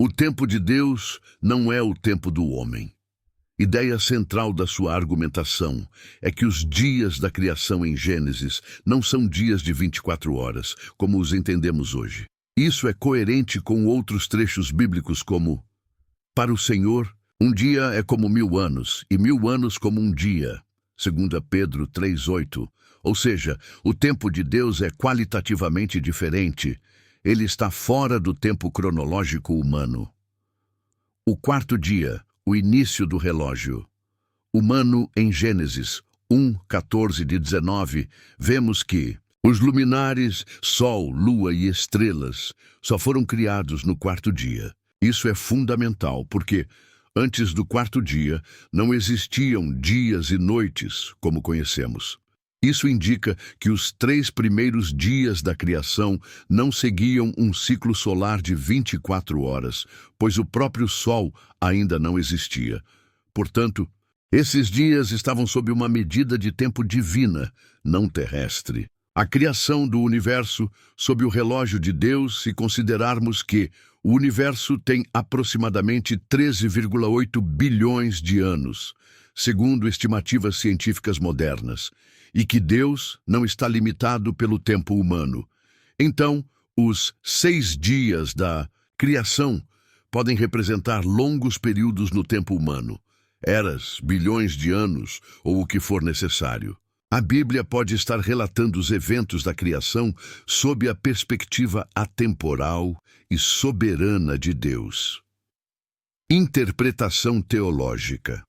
O tempo de Deus não é o tempo do homem. Ideia central da sua argumentação é que os dias da criação em Gênesis não são dias de 24 horas, como os entendemos hoje. Isso é coerente com outros trechos bíblicos como: para o Senhor, um dia é como 1000 anos, e 1000 anos como um dia. 2 Pedro 3:8. Ou seja, o tempo de Deus é qualitativamente diferente. Ele está fora do tempo cronológico humano. O quarto dia, o início do relógio humano em Gênesis 1:14-19, vemos que os luminares, sol, lua e estrelas só foram criados no quarto dia. Isso é fundamental porque, antes do quarto dia, não existiam dias e noites como conhecemos. Isso indica que os 3 primeiros dias da criação não seguiam um ciclo solar de 24 horas, pois o próprio Sol ainda não existia. Portanto, esses dias estavam sob uma medida de tempo divina, não terrestre. A criação do universo sob o relógio de Deus, se considerarmos que o universo tem aproximadamente 13,8 bilhões de anos, segundo estimativas científicas modernas, e que Deus não está limitado pelo tempo humano. Então, os 6 dias da criação podem representar longos períodos no tempo humano, eras, bilhões de anos ou o que for necessário. A Bíblia pode estar relatando os eventos da criação sob a perspectiva atemporal e soberana de Deus. Interpretação teológica.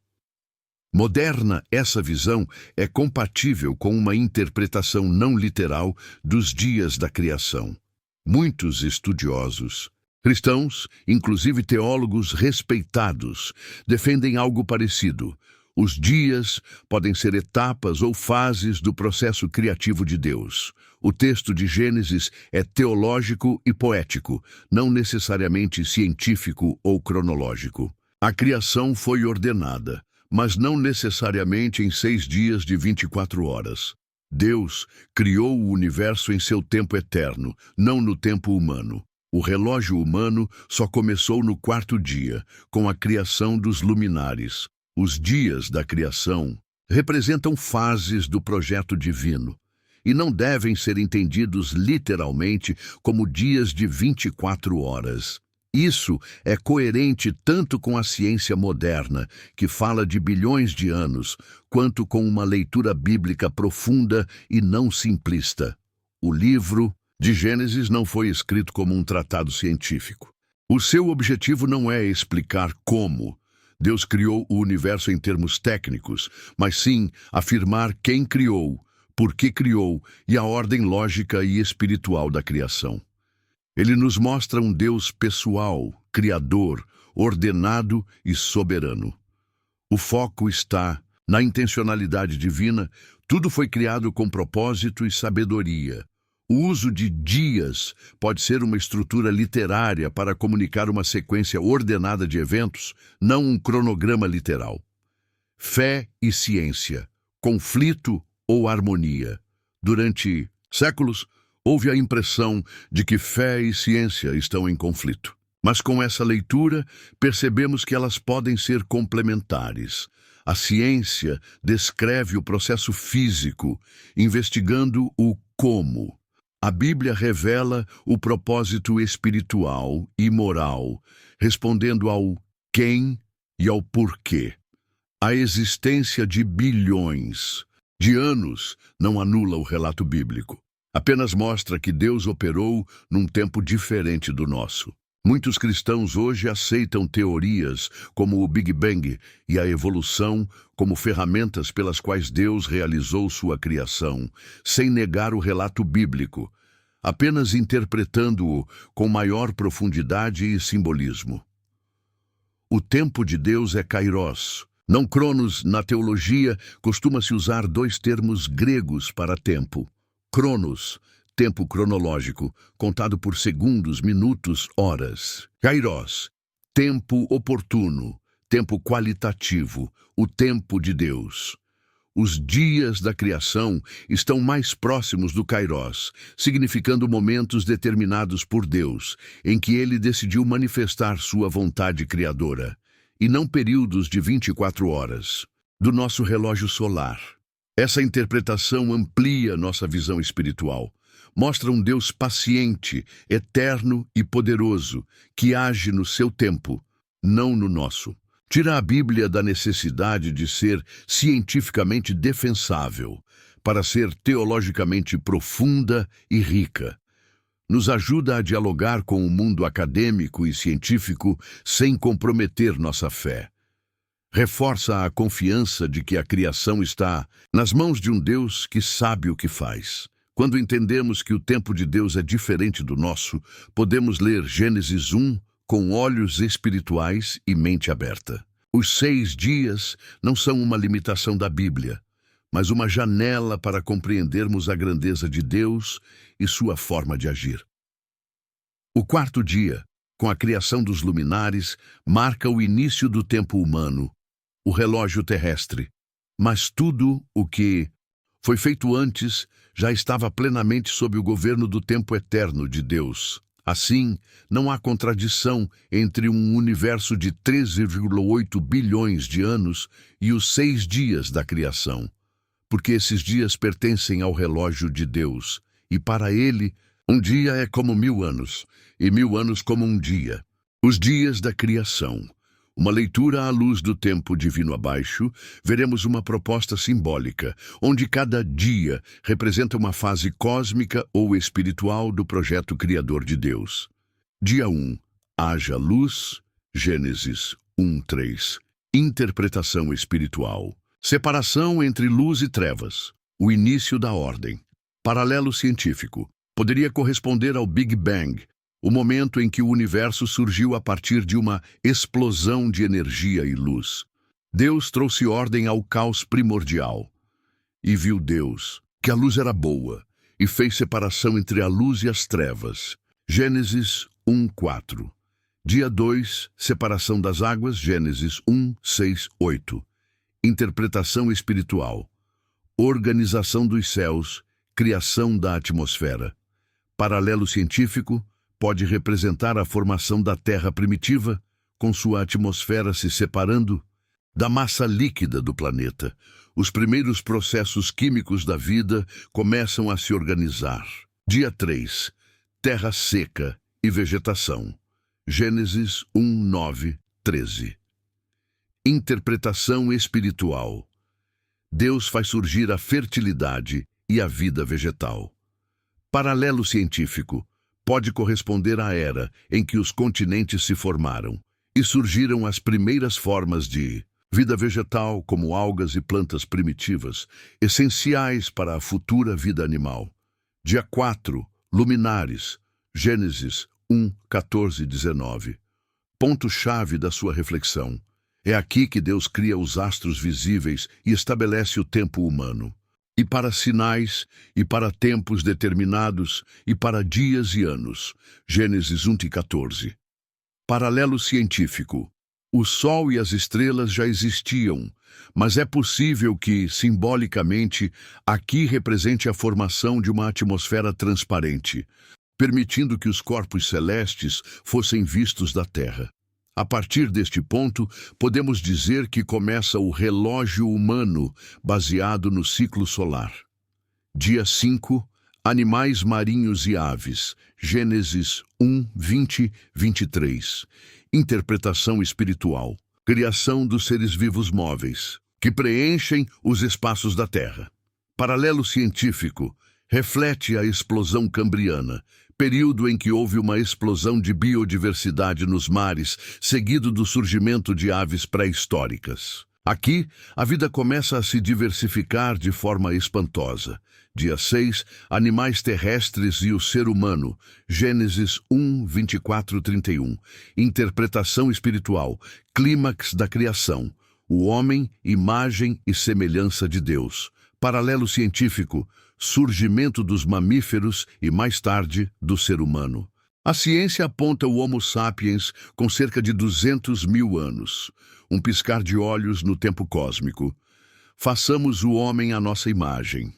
Moderna, essa visão é compatível com uma interpretação não literal dos dias da criação. Muitos estudiosos, cristãos, inclusive teólogos respeitados, defendem algo parecido. Os dias podem ser etapas ou fases do processo criativo de Deus. O texto de Gênesis é teológico e poético, não necessariamente científico ou cronológico. A criação foi ordenada, mas não necessariamente em 6 dias de 24 horas. Deus criou o universo em seu tempo eterno, não no tempo humano. O relógio humano só começou no 4º dia, com a criação dos luminares. Os dias da criação representam fases do projeto divino e não devem ser entendidos literalmente como dias de 24 horas. Isso é coerente tanto com a ciência moderna, que fala de bilhões de anos, quanto com uma leitura bíblica profunda e não simplista. O livro de Gênesis não foi escrito como um tratado científico. O seu objetivo não é explicar como Deus criou o universo em termos técnicos, mas sim afirmar quem criou, por que criou e a ordem lógica e espiritual da criação. Ele nos mostra um Deus pessoal, criador, ordenado e soberano. O foco está na intencionalidade divina. Tudo foi criado com propósito e sabedoria. O uso de dias pode ser uma estrutura literária para comunicar uma sequência ordenada de eventos, não um cronograma literal. Fé e ciência, conflito ou harmonia. Durante séculos, houve a impressão de que fé e ciência estão em conflito. Mas com essa leitura, percebemos que elas podem ser complementares. A ciência descreve o processo físico, investigando o como. A Bíblia revela o propósito espiritual e moral, respondendo ao quem e ao porquê. A existência de bilhões de anos não anula o relato bíblico. Apenas mostra que Deus operou num tempo diferente do nosso. Muitos cristãos hoje aceitam teorias como o Big Bang e a evolução como ferramentas pelas quais Deus realizou sua criação, sem negar o relato bíblico, apenas interpretando-o com maior profundidade e simbolismo. O tempo de Deus é kairos. Não cronos. Na teologia, costuma-se usar 2 termos gregos para tempo. Cronos, tempo cronológico, contado por segundos, minutos, horas. Kairos, tempo oportuno, tempo qualitativo, o tempo de Deus. Os dias da criação estão mais próximos do Kairos, significando momentos determinados por Deus, em que ele decidiu manifestar sua vontade criadora, e não períodos de 24 horas, do nosso relógio solar. Essa interpretação amplia nossa visão espiritual. Mostra um Deus paciente, eterno e poderoso, que age no seu tempo, não no nosso. Tira a Bíblia da necessidade de ser cientificamente defensável, para ser teologicamente profunda e rica. Nos ajuda a dialogar com o mundo acadêmico e científico sem comprometer nossa fé. Reforça a confiança de que a criação está nas mãos de um Deus que sabe o que faz. Quando entendemos que o tempo de Deus é diferente do nosso, podemos ler Gênesis 1 com olhos espirituais e mente aberta. Os 6 dias não são uma limitação da Bíblia, mas uma janela para compreendermos a grandeza de Deus e sua forma de agir. O 4º dia, com a criação dos luminares, marca o início do tempo humano, o relógio terrestre. Mas tudo o que foi feito antes já estava plenamente sob o governo do tempo eterno de Deus. Assim, não há contradição entre um universo de 13,8 bilhões de anos e os 6 dias da criação, porque esses dias pertencem ao relógio de Deus, e para ele, um dia é como 1000 anos, e 1000 anos como um dia. Os dias da criação. Uma leitura à luz do tempo divino abaixo, veremos uma proposta simbólica, onde cada dia representa uma fase cósmica ou espiritual do projeto criador de Deus. Dia 1. Haja luz, Gênesis 1:3. Interpretação espiritual. Separação entre luz e trevas. O início da ordem. Paralelo científico. Poderia corresponder ao Big Bang, o momento em que o universo surgiu a partir de uma explosão de energia e luz. Deus trouxe ordem ao caos primordial. E viu Deus que a luz era boa, e fez separação entre a luz e as trevas. Gênesis 1:4. Dia 2, separação das águas, Gênesis 1:6-8. Interpretação espiritual. Organização dos céus, criação da atmosfera. Paralelo científico, pode representar a formação da Terra primitiva, com sua atmosfera se separando da massa líquida do planeta. Os primeiros processos químicos da vida começam a se organizar. Dia 3. Terra seca e vegetação. Gênesis 1:9-13. Interpretação espiritual. Deus faz surgir a fertilidade e a vida vegetal. Paralelo científico. Pode corresponder à era em que os continentes se formaram e surgiram as primeiras formas de vida vegetal, como algas e plantas primitivas, essenciais para a futura vida animal. Dia 4. Luminares. Gênesis 1:14-19. Ponto-chave da sua reflexão. É aqui que Deus cria os astros visíveis e estabelece o tempo humano. E para sinais, e para tempos determinados, e para dias e anos. Gênesis 1:14. Paralelo científico. O Sol e as estrelas já existiam, mas é possível que, simbolicamente, aqui represente a formação de uma atmosfera transparente, permitindo que os corpos celestes fossem vistos da Terra. A partir deste ponto, podemos dizer que começa o relógio humano baseado no ciclo solar. Dia 5. Animais marinhos e aves. Gênesis 1:20-23. Interpretação espiritual. Criação dos seres vivos móveis, que preenchem os espaços da Terra. Paralelo científico. Reflete a explosão cambriana, período em que houve uma explosão de biodiversidade nos mares, seguido do surgimento de aves pré-históricas. Aqui, a vida começa a se diversificar de forma espantosa. Dia 6, animais terrestres e o ser humano. Gênesis 1:24-31. Interpretação espiritual. Clímax da criação. O homem, imagem e semelhança de Deus. Paralelo científico. Surgimento dos mamíferos e, mais tarde, do ser humano. A ciência aponta o Homo sapiens com cerca de 200 mil anos, um piscar de olhos no tempo cósmico. Façamos o homem à nossa imagem.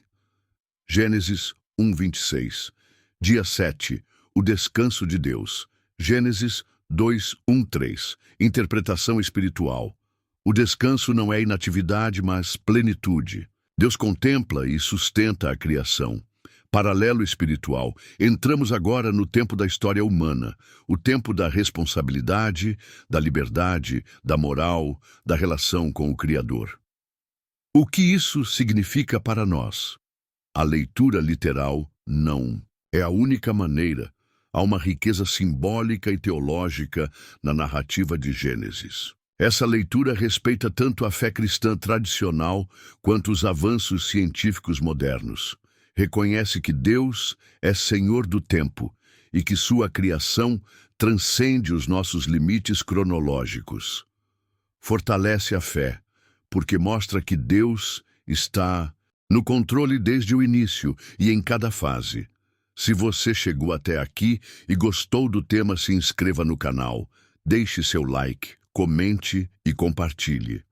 Gênesis 1:26. Dia 7. O descanso de Deus. Gênesis 2:1-3. Interpretação espiritual. O descanso não é inatividade, mas plenitude. Deus contempla e sustenta a criação. Paralelo espiritual. Entramos agora no tempo da história humana, o tempo da responsabilidade, da liberdade, da moral, da relação com o Criador. O que isso significa para nós? A leitura literal, não. É a única maneira. Há uma riqueza simbólica e teológica na narrativa de Gênesis. Essa leitura respeita tanto a fé cristã tradicional quanto os avanços científicos modernos. Reconhece que Deus é Senhor do tempo e que sua criação transcende os nossos limites cronológicos. Fortalece a fé, porque mostra que Deus está no controle desde o início e em cada fase. Se você chegou até aqui e gostou do tema, se inscreva no canal, deixe seu like, comente e compartilhe.